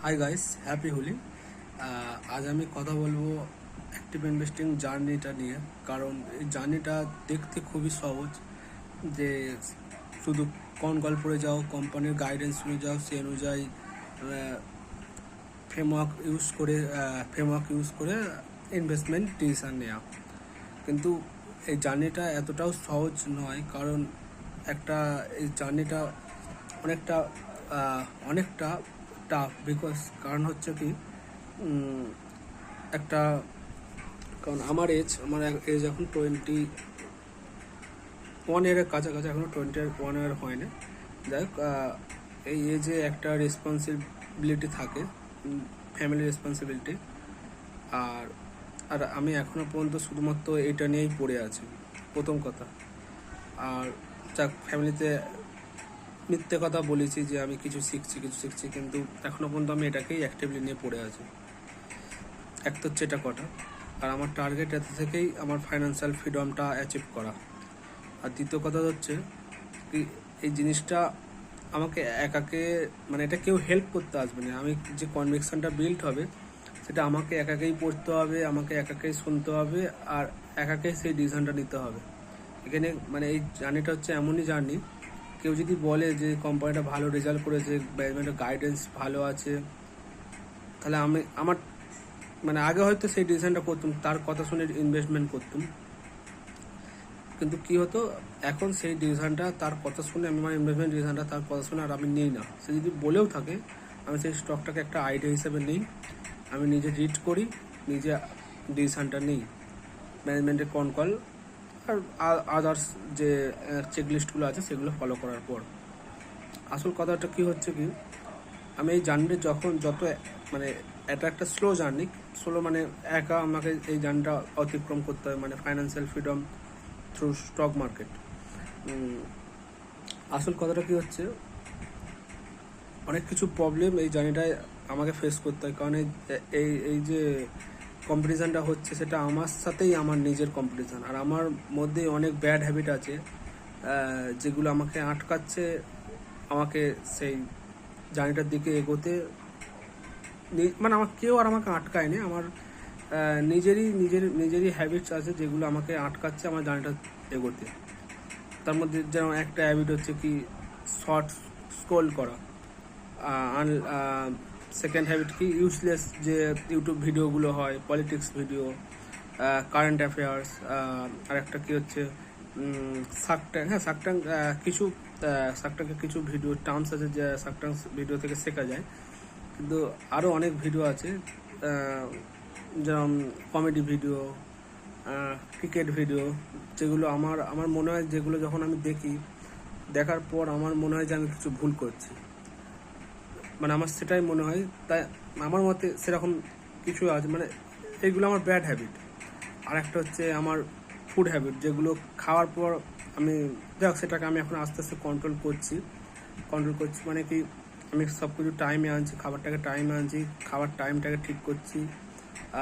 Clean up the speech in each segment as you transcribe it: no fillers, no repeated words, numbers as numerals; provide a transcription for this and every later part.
Hi guys, happy Holi. আজ আমি কথা বলবো অ্যাক্টিভ ইনভেস্টিং জার্নিটা নিয়ে। কারণ এই জার্নিটা দেখতে খুবই সহজ, যে শুধু কল পড়ে যাও, কোম্পানির গাইডেন্স শুনে যাও, সেই অনুযায়ী ফ্রেমওয়ার্ক ইউজ করে ইনভেস্টমেন্ট ডিসিশন নেওয়া। কিন্তু এই জার্নিটা এতটাও সহজ নয়, কারণ এই জার্নিটা অনেকটা অনেকটা টাফ। কারণ হচ্ছে কি, একটা কারণ আমার এজ এখন 21 ইয়ারের কাছাকাছি, এখনও 21 ইয়ার হয় না। যাই হোক, এই এজে একটা রেসপন্সিবিলিটি থাকে, ফ্যামিলি রেসপন্সিবিলিটি। আর আর আমি এখনও পর্যন্ত শুধুমাত্র এটা নিয়েই পড়ে আছি, প্রথম কথা। আর যাক, ফ্যামিলিতে মিথ্যে কথা বলেছি যে আমি কিছু শিখছি, কিন্তু এখনও পর্যন্ত আমি এটাকেই অ্যাক্টিভলি নিয়ে পড়ে আছি। এক তো হচ্ছে এটা কটা, আর আমার টার্গেট এত থেকেই আমার ফাইন্যান্সিয়াল ফ্রিডমটা অ্যাচিভ করা। আর দ্বিতীয় কথা হচ্ছে কি, এই জিনিসটা আমাকে একাকে, মানে এটা কেউ হেল্প করতে আসবে না। আমি যে কনভিকশনটা বিল্ড হবে, সেটা আমাকে একাকেই পড়তে হবে, আমাকে একাকেই শুনতে হবে, আর একাকেই সেই ডিসিশনটা নিতে হবে। এখানে মানে এই জার্নিটা হচ্ছে এমনই জার্নি, কেউ যদি বলে যে কোম্পানিটা ভালো রেজাল্ট করেছে, ম্যানেজমেন্টের গাইডেন্স ভালো আছে, তাহলে আমার মানে আগে হয়তো সেই ডিসিশনটা করতাম, তার কথা শুনে ইনভেস্টমেন্ট করতাম। কিন্তু কি হতো, এখন সেই ডিসিশনটা তার কথা শুনে আমি, আমার ইনভেস্টমেন্ট ডিসিশনটা তার কথা শুনে আর আমি নিই না। সে যদি বলেও থাকে, আমি সেই স্টকটাকে একটা আইডিয়া হিসেবে নিই, আমি নিজে রিড করি, নিজে ডিসিশনটা নিই, ম্যানেজমেন্টের কল আর আদার্স যে চেকলিস্টগুলো আছে সেগুলো ফলো করার পর। আসল কথাটা কি হচ্ছে কি, আমি এই জার্নিটা যত মানে এটা একটা স্লো মানে একা আমাকে এই জার্নিটা অতিক্রম করতে হয়, মানে financial freedom through stock market. আসল কথাটা কি হচ্ছে, অনেক কিছু প্রবলেম এই জার্নিটায় আমাকে ফেস করতে হয়। কারণ এই যে কম্পিটিশানটা হচ্ছে, সেটা আমার সাথেই আমার নিজের কম্পিটিশান। আর আমার মধ্যে অনেক ব্যাড হ্যাবিট আছে, যেগুলো আমাকে আটকাচ্ছে, আমাকে সেই জার্নিটার দিকে এগোতে। মানে আমার কেউ আর আমাকে আটকায়নি, আমার নিজেরই হ্যাবিটস আছে যেগুলো আমাকে আটকাচ্ছে আমার জার্নিটা এগোতে। তার মধ্যে যেমন একটা হ্যাবিট হচ্ছে কি, শর্ট স্ক্রোল করা। সেকেন্ড হ্যাবিট কি, ইউজলেস যে ইউটিউব ভিডিওগুলো হয়, পলিটিক্স ভিডিও, কারেন্ট অ্যাফেয়ার্স। আর একটা কি হচ্ছে, শার্ক ট্যাঙ্ক। হ্যাঁ, শার্ক ট্যাঙ্ক কিছু ভিডিও টার্মস আছে যে শার্ক ট্যাঙ্ক ভিডিও থেকে শেখা যায়। কিন্তু আরও অনেক ভিডিও আছে, যেমন কমেডি ভিডিও, ক্রিকেট ভিডিও, যেগুলো আমার মনে হয়, যেগুলো যখন আমি দেখার পর আমার মনে হয় যে আমি কিছু ভুল করছি, মানে আমার সেটাই মনে হয়। তাই আমার মতে সেরকম কিছু আছে, মানে এইগুলো আমার ব্যাড হ্যাবিট। আর একটা হচ্ছে আমার ফুড হ্যাবিট, যেগুলো খাওয়ার পর আমি সেটাকে আমি এখন আস্তে আস্তে কন্ট্রোল করছি। মানে কি, আমি সব কিছু টাইমে আনছি, খাবারটাকে টাইমে আনছি, খাবার টাইমটাকে ঠিক করছি,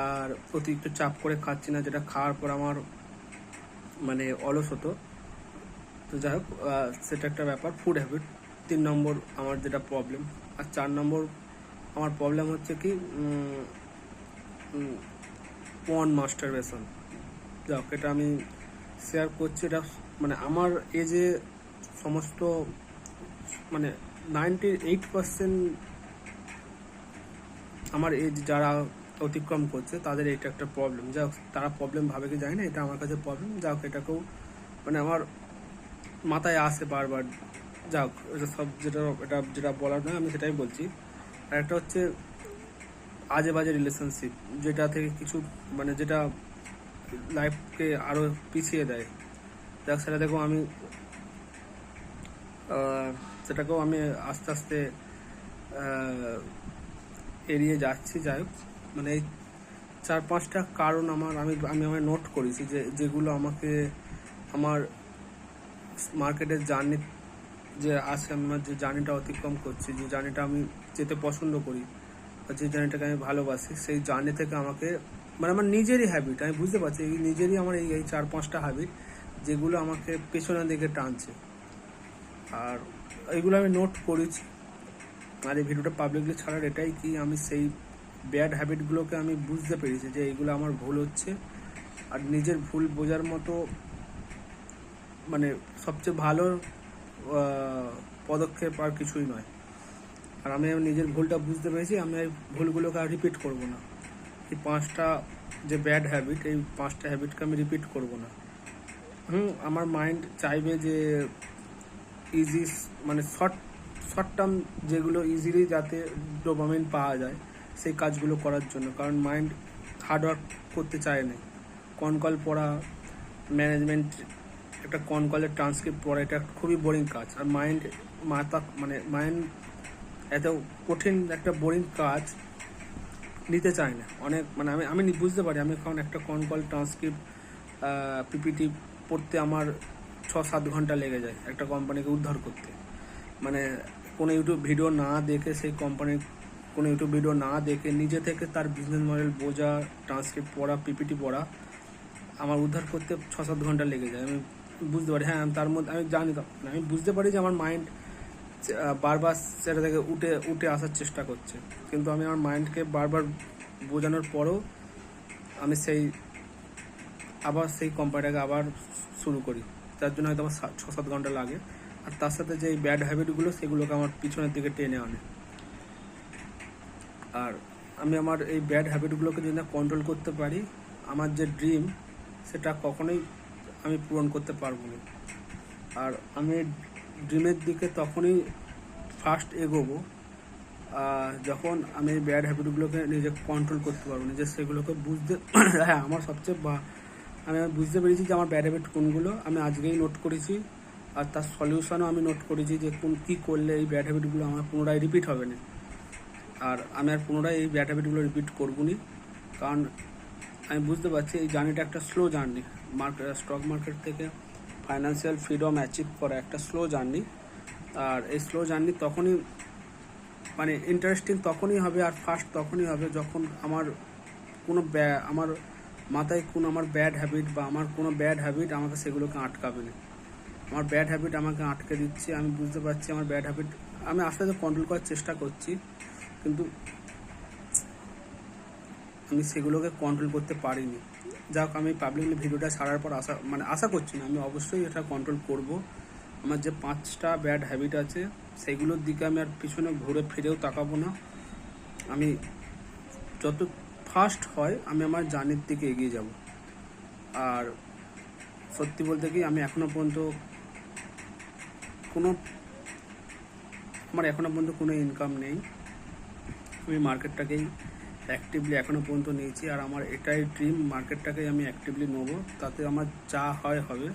আর অতিরিক্ত চাপ করে খাচ্ছি না, যেটা খাওয়ার পর আমার মানে অলস হতো। তো যাই হোক, সেটা একটা ব্যাপার, ফুড হ্যাবিট। 3 নম্বর আমার যেটা প্রবলেম। আর 4 নম্বর আমার প্রবলেম হচ্ছে কি, পর্ন মাস্টারবেশন। যাক, এটা আমি শেয়ার করছি। এটা মানে আমার এজে সমস্ত, মানে 98% আমার এজ যারা অতিক্রম করছে, তাদের এটা একটা প্রবলেম। যাক, তারা প্রবলেম ভাবে কি জানি না, এটা আমার কাছে প্রবলেম। যাক, এটাকেও মানে আমার মাথায় আসে বারবার। যাক, এটা সব যেটা বলার নয়, আমি সেটাই বলছি। আর একটা হচ্ছে আজে বাজে রিলেশনশিপ, যেটা থেকে কিছু মানে যেটা লাইফকে আরও পিছিয়ে দেয়। যাক, সেটাকেও আমি আস্তে আস্তে এড়িয়ে যাচ্ছি। যাই হোক, মানে এই 4-5টা কারণ আমি নোট করেছি, যেগুলো আমাকে আমার মার্কেটের জার্নি যে আছে, আমার যে জার্নিটা অতিক্রম করছি, যে জার্নিটা আমি যেতে পছন্দ করি, বা যে জার্নিটাকে আমি ভালোবাসি, সেই জার্নি থেকে আমাকে, মানে আমার নিজেরই হ্যাবিট, আমি বুঝতে পারছি এই নিজেরই আমার এই 4-5টা হ্যাবিট, যেগুলো আমাকে পেছনের দিকে টানছে। আর এইগুলো আমি নোট করেছি। আর এই ভিডিওটা পাবলিকলি ছাড়ার এটাই কি, আমি সেই ব্যাড হ্যাবিটগুলোকে আমি বুঝতে পেরেছি যে এইগুলো আমার ভুল হচ্ছে। আর নিজের ভুল বোঝার মতো মানে সবচেয়ে ভালো পদক্ষেপ আর কিছুই নয়। আর আমি নিজের ভুলটা বুঝতে পেরেছি, আমি এই ভুলগুলোকে আর রিপিট করব না। এই 5টা যে ব্যাড হ্যাবিট, এই 5টা হ্যাবিটকে আমি রিপিট করব না। আমার মাইন্ড চাইবে যে ইজি মানে শর্ট টার্ম যেগুলো ইজিলি যাতে ডোপামিন পাওয়া যায় সেই কাজগুলো করার জন্য। কারণ মাইন্ড হার্ডওয়ার্ক করতে চায় না। কল পড়া, ম্যানেজমেন্ট একটা কলের ট্রান্সক্রিপ্ট পড়া, এটা খুবই বোরিং কাজ। আর মাইন্ড এত কঠিন একটা বোরিং কাজ নিতে চায় না। অনেক মানে আমি বুঝতে পারি, আমি কারণ একটা কল ট্রান্সক্রিপ্ট পিপিটি পড়তে আমার 6-7 ঘন্টা লেগে যায় একটা কোম্পানিকে উদ্ধার করতে। মানে কোনো ইউটিউব ভিডিও না দেখে, সেই কোম্পানির কোনো ইউটিউব ভিডিও না দেখে নিজে থেকে তার বিজনেস মডেল বোঝা, ট্রান্সক্রিপ্ট পড়া, পিপিটি পড়া আমার উদ্ধার করতে 6-7 ঘন্টা লেগে যায়। আমি বুঝতে পারি, হ্যাঁ তার মধ্যে আমি জানি, আমি বুঝতে পারি যে আমার মাইন্ড বারবার সেটা থেকে উঠে আসার চেষ্টা করছে। কিন্তু আমি আমার মাইন্ডকে বারবার বোঝানোর পরেও আমি আবার সেই কোম্পানিটাকে আবার শুরু করি। যার জন্য হয়তো আমার 6-7 ঘন্টা লাগে। আর তার সাথে যে এই ব্যাড হ্যাবিটগুলো, সেগুলোকে আমার পিছনের দিকে টেনে আনে। আর আমি আমার এই ব্যাড হ্যাবিটগুলোকে যদি না কন্ট্রোল করতে পারি, আমার যে ড্রিম সেটা কখনোই আমি পূরণ করতে পারবো না। আর আমি ড্রিমের দিকে তখনই ফার্স্ট এগোবো যখন আমি এই ব্যাড হ্যাবিটগুলোকে নিজে কন্ট্রোল করতে পারবো, নিজে সেগুলোকে বুঝতে হ্যাঁ আমার সবচেয়ে আমি বুঝতে পেরেছি যে আমার ব্যাড হ্যাবিট কোনগুলো, আমি আজকেই নোট করেছি। আর তার সলিউশনও আমি নোট করেছি যে কী করলে এই ব্যাড হ্যাবিটগুলো আমার পুনরায় রিপিট হবে না। আর আমি আর পুনরায় এই ব্যাড হ্যাবিটগুলো রিপিট করবো না। কারণ আমি বুঝতে পারছি এই জার্নিটা একটা স্লো জার্নি। স্টক মার্কেট থেকে ফাইন্যান্সিয়াল ফ্রিডম অ্যাচিভ করা একটা স্লো জার্নি। আর এই স্লো জার্নি তখনই মানে ইন্টারেস্টিং তখনই হবে আর ফার্স্ট তখনই হবে যখন আমার মাথায় কোনো আমার ব্যাড হ্যাবিট বা আমার কোনো ব্যাড হ্যাবিট আমাকে সেগুলোকে আটকাবে না। আমার ব্যাড হ্যাবিট আমাকে আটকে দিচ্ছে, আমি বুঝতে পারছি আমার ব্যাড হ্যাবিট, আমি আস্তে আস্তে কন্ট্রোল করার চেষ্টা করছি, কিন্তু আমি সেগুলোকে কন্ট্রোল করতে পারিনি। যাক, আমি পাবলিকলি ভিডিওটা ছাড়ার পর আশা করছি না, আমি অবশ্যই এটা কন্ট্রোল করব। আমার যে 5টা ব্যাড হ্যাবিট আছে সেগুলোর দিকে আমি আর পিছনে ঘুরে ফিরেও তাকাবো না। আমি যত ফাস্ট হয় আমি আমার জার্নির দিকে এগিয়ে যাব। আর সত্যি বলতে কি, আমি এখনো পর্যন্ত কোনো ইনকাম নেই। আমি মার্কেটটাকেই অ্যাক্টিভলি এখনো পর্যন্ত নিয়েছি। আর আমার এটাই ড্রিম, মার্কেটটাকেই আমি অ্যাক্টিভলি নেবো। তাতে আমার যা হয় হবে,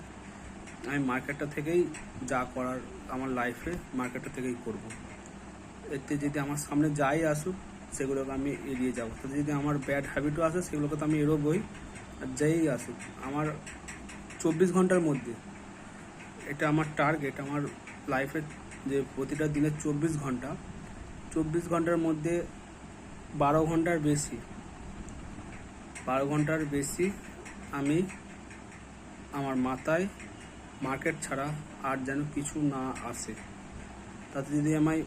আমি মার্কেটটা থেকেই যা করার আমার লাইফে মার্কেটটা থেকেই করব। এতে যদি আমার সামনে যাই আসুক সেগুলোকে আমি এড়িয়ে যাবো। তো যদি আমার ব্যাড হ্যাবিটও আসে সেগুলোকে তো আমি এড়োবই। আর যাই আসুক, আমার 24 ঘন্টার মধ্যে, এটা আমার টার্গেট আমার লাইফের, যে প্রতিটা দিনের 24 ঘন্টার মধ্যে 12 ঘন্টার বেশি আমি আমার মাথায় মার্কেট ছাড়া আর যেন কিছু না আসে। তাতে যদি আমায়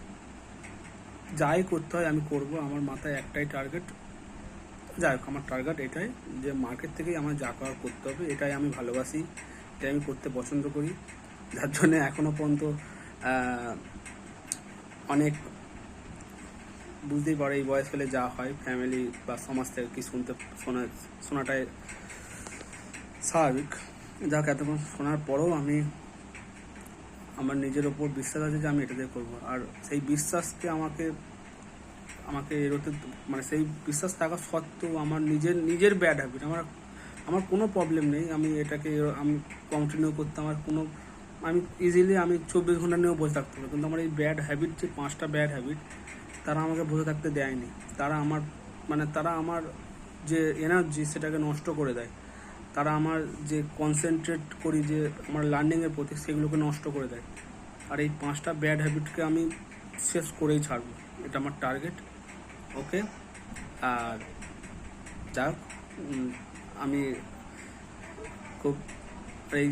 যাই করতে হয় আমি করব। আমার মাথায় একটাই টার্গেট, যাই হোক আমার টার্গেট এটাই যে মার্কেট থেকেই আমার যা করার করতে হবে। এটাই আমি ভালোবাসি, এটাই আমি করতে পছন্দ করি। যার জন্য এখনও পর্যন্ত অনেক, বুঝতেই পারো এই বয়স হলে যা হয়, ফ্যামিলি বা সমাজ থেকে কি শোনাটাই স্বাভাবিক। যাক, এতক্ষণ শোনার পরেও আমার নিজের ওপর বিশ্বাস আছে যে আমি এটাতে করবো। আর সেই বিশ্বাসকে আমাকে এড়োতে, মানে সেই বিশ্বাস থাকা সত্ত্বেও আমার নিজের ব্যাড হ্যাবিট, আমার কোনো প্রবলেম নেই। আমি এটাকে কন্টিনিউ করতে আমি ইজিলি 24 ঘন্টা নিয়েও বসে থাকতে পারি। কিন্তু আমার এই ব্যাড হ্যাবিট, যে 5টা ব্যাড হ্যাবিট, তারা আমাকে বসে থাকতে দেয়নি। তারা আমার যে এনার্জি সেটাকে নষ্ট করে দেয়। তারা আমার যে কনসেন্ট্রেট করি যে আমার লার্নিংয়ের প্রতি, সেগুলোকে নষ্ট করে দেয়। আর এই 5টা ব্যাড হ্যাবিটকে আমি শেষ করেই ছাড়বো, এটা আমার টার্গেট। ওকে, আর যাক, আমি খুব এই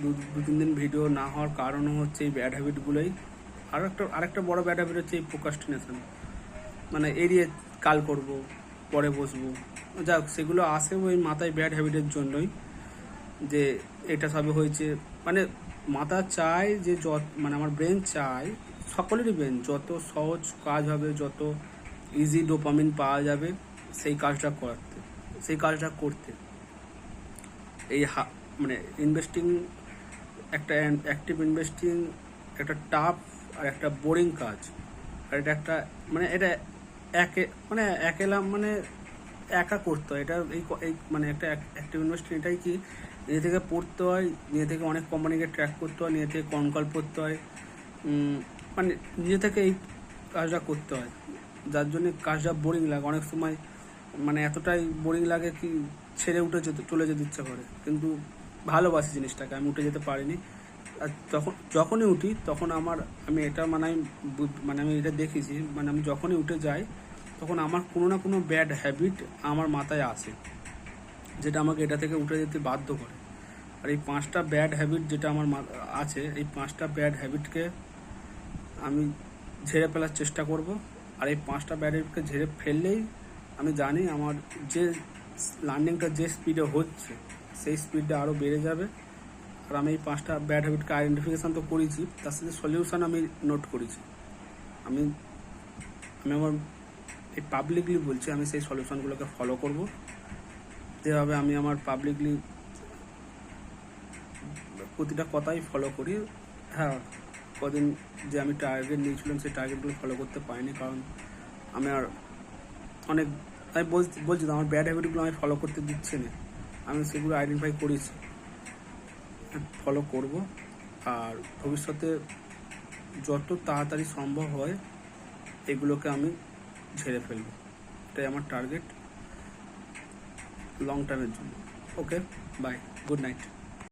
2-3 দিন ভিডিও না হওয়ার কারণও হচ্ছে এই ব্যাড হ্যাবিটগুলোই। আরেকটা বড় ব্যাড হ্যাবিট হচ্ছে এই প্রোক্রাস্টিনেশন, মানে এড়িয়ে কাল করব, পরে বসবো। যাক, সেগুলো আসে ওই মাথায় ব্যাড হ্যাবিটের জন্যই, যে এটা সবে হয়েছে। মানে মাথা চায় যে মানে আমার ব্রেন চায়, সকলেরই ব্রেন যত সহজ কাজ হবে, যত ইজি ডোপামিন পাওয়া যাবে সেই কাজটা করতে এই মানে ইনভেস্টিং, একটা অ্যাক্টিভ ইনভেস্টিং একটা টাফ আর একটা বোরিং কাজ। আর এটা একটা মানে এটা একেলা মানে একা করতে হয় এটা। এই মানে একটা অ্যাক্টিভ ইনভেস্টিং এটাই কি, নিজে থেকে পড়তে হয়, নিজে থেকে অনেক কোম্পানিকে ট্র্যাক করতে হয়, নিজে থেকে কনকল করতে হয়, মানে নিজে থেকে এই কাজটা করতে হয়, যার জন্য কাজটা বোরিং লাগে অনেক সময়। মানে এতটাই বোরিং লাগে কি ছেড়ে চলে যেতে ইচ্ছা করে, কিন্তু ভালোবাসি জিনিসটাকে, আমি উঠে যেতে পারিনি। আর যখনই উঠি তখন আমি এটা আমি এটা দেখেছি, মানে আমি যখনই উঠে যাই তখন আমার কোনো না কোনো ব্যাড হ্যাবিট আমার মাথায় আসে, যেটা আমাকে এটা থেকে উঠে যেতে বাধ্য করে। আর এই 5টা ব্যাড হ্যাবিট যেটা আমার আছে, এই 5টা ব্যাড হ্যাবিটকে আমি ঝেড়ে ফেলার চেষ্টা করব। আর এই 5টা ব্যাড হ্যাবিটকে ঝেড়ে ফেললেই আমি জানি আমার যে লার্নিংটা যে স্পিডে হচ্ছে সেই স্পিডটা আরও বেড়ে যাবে। আর আমি এই 5টা ব্যাড হ্যাবিটকে আইডেন্টিফিকেশান তো করেছি, তার সাথে সলিউশন আমি নোট করেছি। আমি আমার এই পাবলিকলি বলছি, আমি সেই সলিউশনগুলোকে ফলো করব, যেভাবে আমি আমার পাবলিকলি প্রতিটা কথাই ফলো করি। হ্যাঁ, কদিন যে আমি টার্গেট নিয়েছিলাম সেই টার্গেটগুলো ফলো করতে পারিনি, কারণ আমি বলছি তো, আমার ব্যাড হ্যাবিটগুলো আমি ফলো করতে দিচ্ছি না। আমি সেগুলো আইডেন্টিফাই করেছি, ফলো করব। আর ভবিষ্যতে যত তাড়াতাড়ি সম্ভব হয় এগুলোকে আমি ঝেড়ে ফেলবো, এটাই আমার টার্গেট লং টার্মের জন্য। ওকে, বাই, গুড নাইট।